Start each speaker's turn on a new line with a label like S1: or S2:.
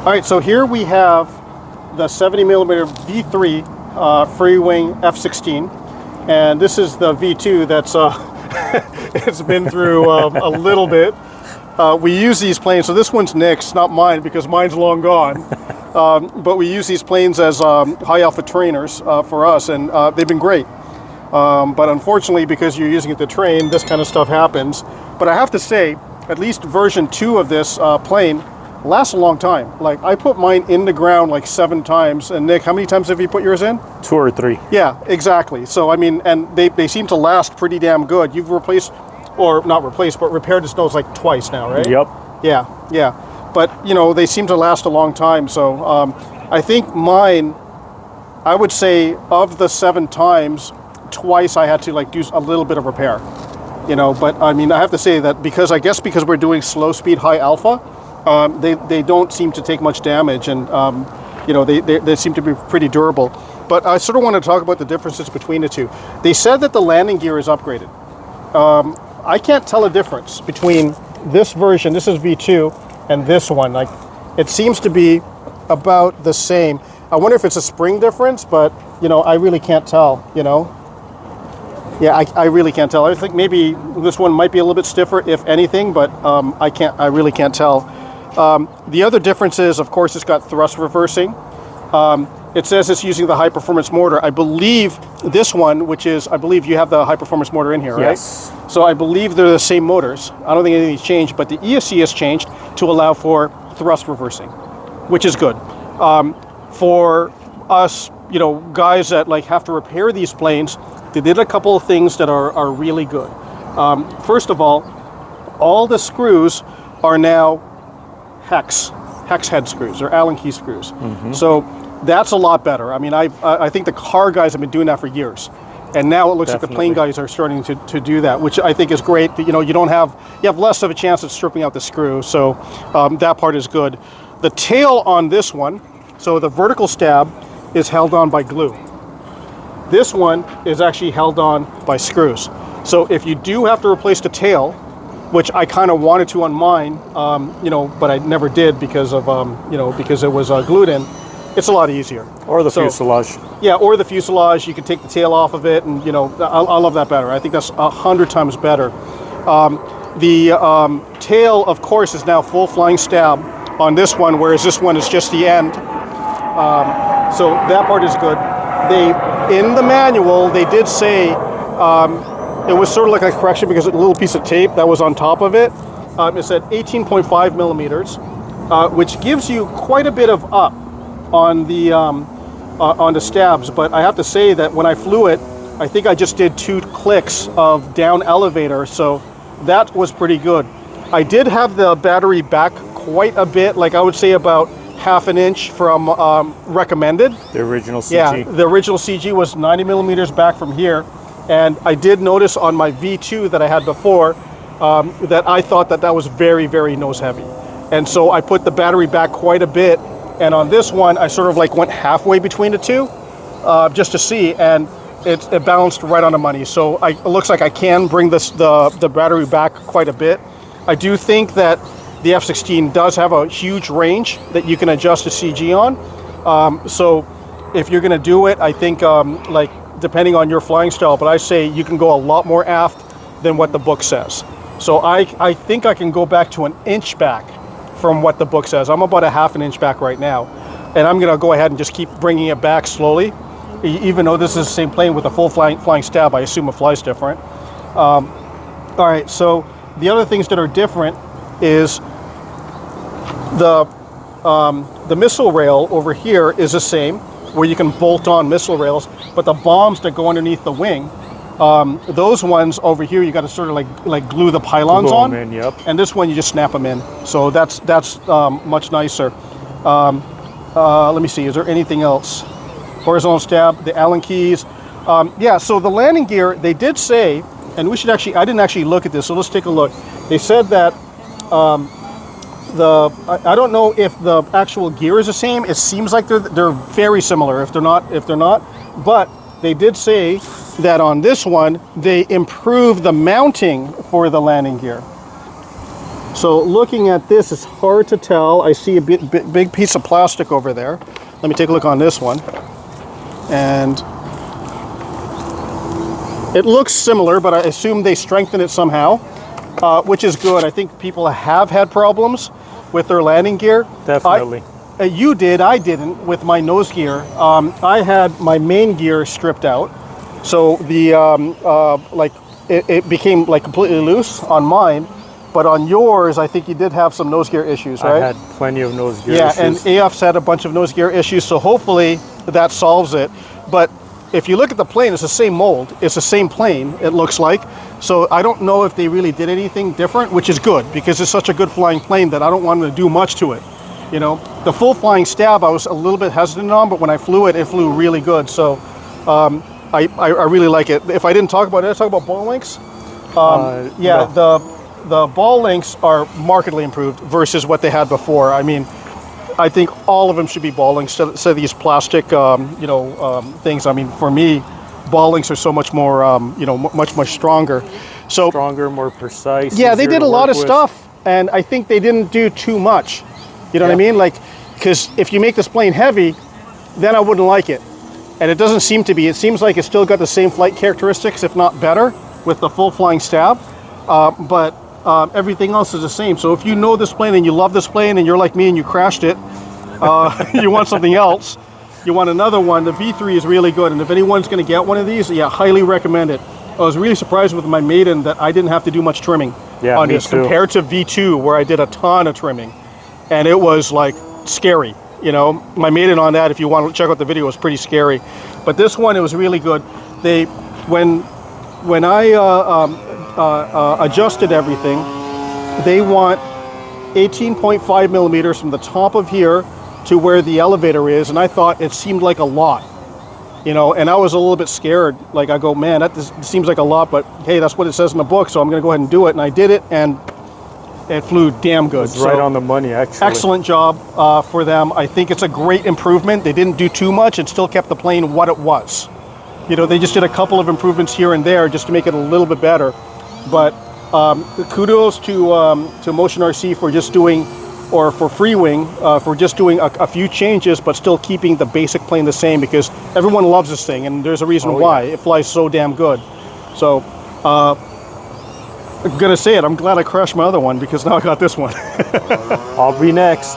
S1: All right, so here we have the 70mm V3 Freewing F-16, and this is the V2 that's it's been through a little bit. We use these planes, so this one's Nick's, not mine, because mine's long gone. But we use these planes as high alpha trainers for us, and they've been great. But unfortunately, because you're using it to train, this kind of stuff happens. But I have to say, at least version 2 of this plane lasts a long time. Like, I put mine in the ground like 7 times. And Nick, how many times have you put yours in?
S2: 2 or 3.
S1: Yeah, exactly. So, I mean, and they seem to last pretty damn good. You've replaced, or not replaced, but repaired this nose like twice now, right?
S2: Yep.
S1: Yeah, yeah. But, you know, they seem to last a long time. So I think mine, I would say of the 7 times, twice I had to like do a little bit of repair. You know, but I mean, I have to say that because we're doing slow speed, high alpha, they don't seem to take much damage, and you know, they seem to be pretty durable. But I sort of want to talk about the differences between the two. They said that the landing gear is upgraded. I can't tell a difference between this version, this is V2, and this one. Like, it seems to be about the same. I wonder if it's a spring difference, but you know, I really can't tell, you know. Yeah, I really can't tell. I think maybe this one might be a little bit stiffer, if anything, but I really can't tell. The other difference is, of course, it's got thrust reversing. It says it's using the high performance motor. I believe this one, which is, I believe you have the high performance motor in here, right?
S2: Yes.
S1: So I believe they're the same motors. I don't think anything's changed, but the ESC has changed to allow for thrust reversing, which is good. For us, you know, guys that like have to repair these planes, they did a couple of things that are really good. First of all the screws are now hex head screws, or Allen key screws. Mm-hmm. So that's a lot better. I mean, I think the car guys have been doing that for years, and now it looks like the plane guys are starting to do that, which I think is great. You know, you have less of a chance of stripping out the screw, so that part is good. The tail on this one, so the vertical stab is held on by glue. This one is actually held on by screws. So if you do have to replace the tail, which I kind of wanted to on mine, you know, but I never did because of, you know, because it was glued in, it's a lot easier.
S2: Or the fuselage.
S1: Yeah, or the fuselage. You can take the tail off of it, and you know, I love that better. I think that's 100 times better. The tail, of course, is now full flying stab on this one, whereas this one is just the end. So that part is good. In the manual, they did say it was sort of like a correction because a little piece of tape that was on top of it. It said 18.5 millimeters, which gives you quite a bit of up on the stabs. But I have to say that when I flew it, I think I just did 2 clicks of down elevator, so that was pretty good. I did have the battery back quite a bit, like I would say about half an inch from recommended.
S2: The original CG.
S1: Yeah, the original CG was 90 millimeters back from here. And I did notice on my V2 that I had before that I thought that was very, very nose heavy. And so I put the battery back quite a bit. And on this one, I sort of like went halfway between the two just to see, and it balanced right on the money. So it looks like I can bring the battery back quite a bit. I do think that the F-16 does have a huge range that you can adjust the CG on. So if you're going to do it, I think like depending on your flying style, but I say you can go a lot more aft than what the book says. So I think I can go back to an inch back from what the book says. I'm about a half an inch back right now, and I'm going to go ahead and just keep bringing it back slowly, even though this is the same plane with a full flying stab. I assume it flies different. All right, so the other things that are different is the missile rail over here is the same, where you can bolt on missile rails, but the bombs that go underneath the wing, those ones over here, you got to sort of like glue the pylons on.
S2: In, yep.
S1: And this one you just snap them in. So that's much nicer. Let me see, is there anything else? Horizontal stab, the Allen keys. Yeah, so the landing gear, they did say, and we should actually, I didn't actually look at this, so let's take a look. They said that I don't know if the actual gear is the same. It seems like they're very similar. If they're not, but they did say that on this one they improved the mounting for the landing gear. So looking at this, it's hard to tell. I see a big piece of plastic over there. Let me take a look on this one. And it looks similar, but I assume they strengthen it somehow, which is good. I think people have had problems with their landing gear.
S2: Definitely.
S1: You did, I didn't with my nose gear. I had my main gear stripped out. So the, it became like completely loose on mine. But on yours, I think you did have some nose gear issues, right?
S2: I had plenty of nose gear
S1: issues. Yeah, and AF's had a bunch of nose gear issues, so hopefully that solves it. But if you look at the plane, it's the same mold. It's the same plane, it looks like. So I don't know if they really did anything different, which is good, because it's such a good flying plane that I don't want to do much to it. You know, the full flying stab I was a little bit hesitant on, but when I flew it, it flew really good. So I really like it. If I didn't talk about it, did I talk about ball links? Yeah, no. The ball links are markedly improved versus what they had before. I mean, I think all of them should be ball links instead of these plastic, things. I mean, for me, ball links are so much more, much stronger. So
S2: stronger, more precise.
S1: Yeah, they did a lot of stuff, and I think they didn't do too much. You know what I mean? Like, because if you make this plane heavy, then I wouldn't like it. And it doesn't seem to be. It seems like it's still got the same flight characteristics, if not better, with the full flying stab. But everything else is the same. So if you know this plane and you love this plane and you're like me and you crashed it, you want something else, you want another one, the V3 is really good. And if anyone's going to get one of these, yeah, highly recommend it. I was really surprised with my Maiden that I didn't have to do much trimming on this compared to V2, where I did a ton of trimming. And it was like scary. You know, my Maiden on that, if you want to check out the video, was pretty scary. But this one, it was really good. When I adjusted everything, they want 18.5 millimeters from the top of here to where the elevator is, and I thought it seemed like a lot, you know, and I was a little bit scared. Like, I go, man, that seems like a lot, but hey, that's what it says in the book, so I'm going to go ahead and do it. And I did it, and it flew damn good.
S2: It's right on the money, actually.
S1: Excellent job for them. I think it's a great improvement. They didn't do too much. It still kept the plane what it was. You know, they just did a couple of improvements here and there just to make it a little bit better. But kudos to Motion RC for just doing, or for Freewing, for just doing a few changes, but still keeping the basic plane the same, because everyone loves this thing, and there's a reason why. It flies so damn good. So, I'm gonna say it, I'm glad I crashed my other one, because now I got this one.
S2: I'll be next.